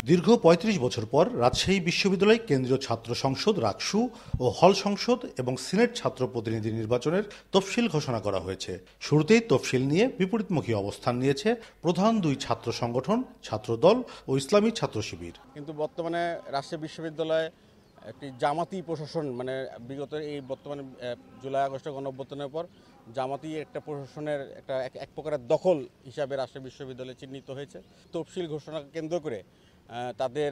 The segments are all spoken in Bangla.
দীর্ঘ ৩৫ বছর পর রাজশাহী বিশ্ববিদ্যালয় কেন্দ্রীয় ছাত্র সংসদ রাকসু ও হল সংসদ এবং সিনেট ছাত্র প্রতিনিধি নির্বাচনের তফসিল ঘোষণা করা হয়েছে। শুরুতেই তফসিল নিয়ে বিপরীতমুখী অবস্থান নিয়েছে প্রধান দুই ছাত্র সংগঠন ছাত্রদল ও ইসলামী ছাত্র শিবির। কিন্তু বর্তমানে রাজশাহী বিশ্ববিদ্যালয়ে একটি জামাতি প্রশাসন বিগত এই বর্তমানে জুলাই আগস্ট গণঅভ্যুত্থানের পর জামাতি একটা প্রশাসনের এক প্রকারের দখল হিসাবে রাজশাহী বিশ্ববিদ্যালয়ে চিহ্নিত হয়েছে। তফসিল ঘোষণাকে কেন্দ্র করে তাদের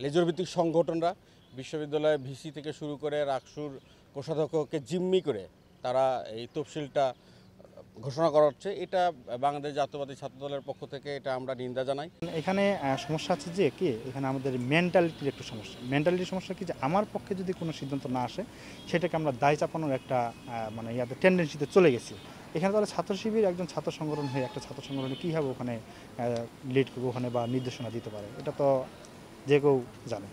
লেজরভিত্তিক সংগঠনরা বিশ্ববিদ্যালয়ে ভিসি থেকে শুরু করে রাকসুর কোষাধ্যক্ষকে জিম্মি করে তারা এই তফসিলটা ঘোষণা করা হচ্ছে। এটা বাংলাদেশ জাতীয়তাবাদী ছাত্রদলের পক্ষ থেকে এটা আমরা নিন্দা জানাই। এখানে সমস্যা আছে যে কি এখানে আমাদের মেন্টালিটির একটু সমস্যা। মেন্টালিটির সমস্যা কি যে আমার পক্ষে যদি কোনো সিদ্ধান্ত না আসে সেটাকে আমরা দায় চাপানোর একটা ইয়াতে টেন্ডেন্সিতে চলে গেছি। এখানে তাহলে ছাত্র শিবির একজন ছাত্র সংগঠন হয়ে একটা ছাত্র সংগঠনে কীভাবে ওখানে লিড করবে ওখানে বা নির্দেশনা দিতে পারে, এটা তো যে কেউ জানে।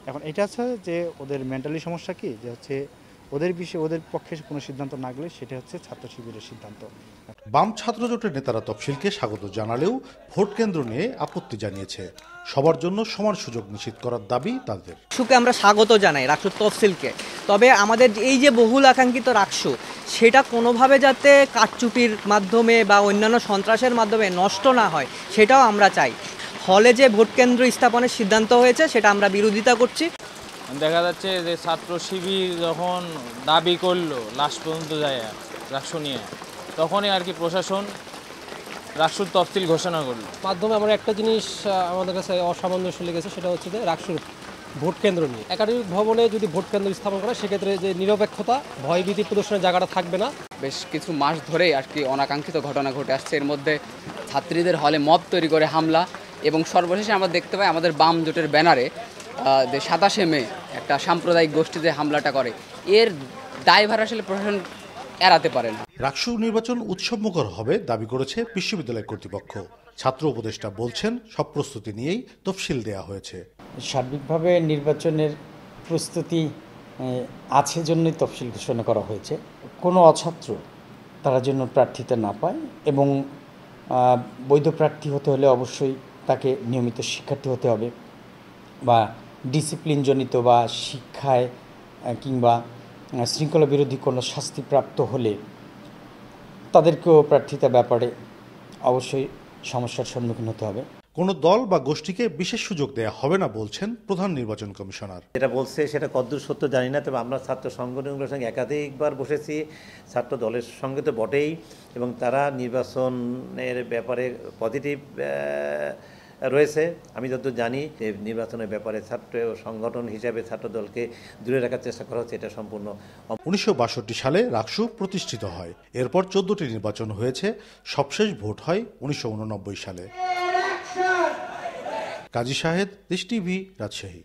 এখন এটা আছে যে ওদের মেন্টালি সমস্যা কি যে হচ্ছে ওদের বিষয়ে ওদের পক্ষে কোনো সিদ্ধান্ত না গেলে সেটা হচ্ছে ছাত্র শিবিরের সিদ্ধান্ত। বাম ছাত্র জোটের নেতারা তফসিলকে স্বাগত জানালেও ভোট কেন্দ্র নিয়ে আপত্তি জানিয়েছে। সবার জন্য সমান সুযোগ নিশ্চিত করার দাবি তাদের। রাকসুকে আমরা স্বাগত জানাই, রাকসুর তফসিলকে। তবে আমাদের এই যে বহুল আকাঙ্ক্ষিত রাকসু সেটা কোনোভাবে যাতে কারচুপির মাধ্যমে বা অন্যান্য সন্ত্রাসের মাধ্যমে নষ্ট না হয় সেটাও আমরা চাই। হলে যে ভোট কেন্দ্র স্থাপনের সিদ্ধান্ত হয়েছে সেটা আমরা বিরোধিতা করছি। দেখা যাচ্ছে যে ছাত্র শিবির যখন দাবি করলো লাস্ট পর্যন্ত যায় রাকসু নিয়ে, তখনই আর কি প্রশাসন রাকসুর তফসিল ঘোষণা করলো। মাধ্যমে আমরা একটা জিনিস আমাদের কাছে অসামঞ্জস্য লেগেছে, সেটা হচ্ছে যে রাকসুর ভোট কেন্দ্র নিয়ে। একাডেমিক ভবনে যদি ভোট কেন্দ্র স্থাপন করা সেক্ষেত্রে যে নিরপেক্ষতা ভয়ভীতি প্রদর্শনের জায়গাটা থাকবে না। বেশ কিছু মাস ধরেই আর কি অনাকাঙ্ক্ষিত ঘটনা ঘটে আসছে। এর মধ্যে ছাত্রীদের হলে মব তৈরি করে হামলা এবং সর্বশেষে আমরা দেখতে পাই আমাদের বাম জোটের ব্যানারে 27 মে একটা সাম্প্রদায়িক গোষ্ঠী যে হামলাটা করে, এর দায়ভার আসলে প্রশাসন এড়াতে পারে না। রাকসু নির্বাচন উৎসবমুখর হবে দাবি করেছে বিশ্ববিদ্যালয় কর্তৃপক্ষ। ছাত্র উপদেষ্টা বলছেন সব প্রস্তুতি নিয়েই তফসিল দেয়া হয়েছে। সার্বিকভাবে নির্বাচনের প্রস্তুতি আছে জন্যই তফসিল ঘোষণা করা হয়েছে। কোনো অছাত্র তারা জন্য প্রার্থিতা না পায় এবং বৈধ প্রার্থী হতে হলে অবশ্যই তাকে নিয়মিত শিক্ষার্থী হতে হবে বা ডিসিপ্লিনজনিত বা শিক্ষায় কিংবা শৃঙ্খলা বিরোধী কোনো শাস্তিপ্রাপ্ত হলে তাদেরকেও প্রার্থিতার ব্যাপারে অবশ্যই সমস্যার সম্মুখীন হতে হবে। কোনো দল বা গোষ্ঠীকে বিশেষ সুযোগ দেয়া হবে না বলছেন প্রধান নির্বাচন কমিশনার। যেটা বলছে সেটা কতদূর সত্য জানি না, তবে আমরা ছাত্র সংগঠনগুলোর সঙ্গে একাধিকবার বসেছি, ছাত্র দলের সঙ্গে তো বটেই, এবং তারা নির্বাচনের ব্যাপারে পজিটিভ রয়েছে। আমি যতদূর জানি যে নির্বাচনের ব্যাপারে ছাত্র সংগঠন হিসাবে ছাত্র দলকে দূরে রাখার চেষ্টা করা হচ্ছে, এটা সম্পূর্ণ। 1962 সালে রাকসু প্রতিষ্ঠিত হয়। এরপর 14টি নির্বাচন হয়েছে, সবশেষ ভোট হয় 1989 সালে। কাজী শাহেদ, দেশ টিভি, রাজশাহী।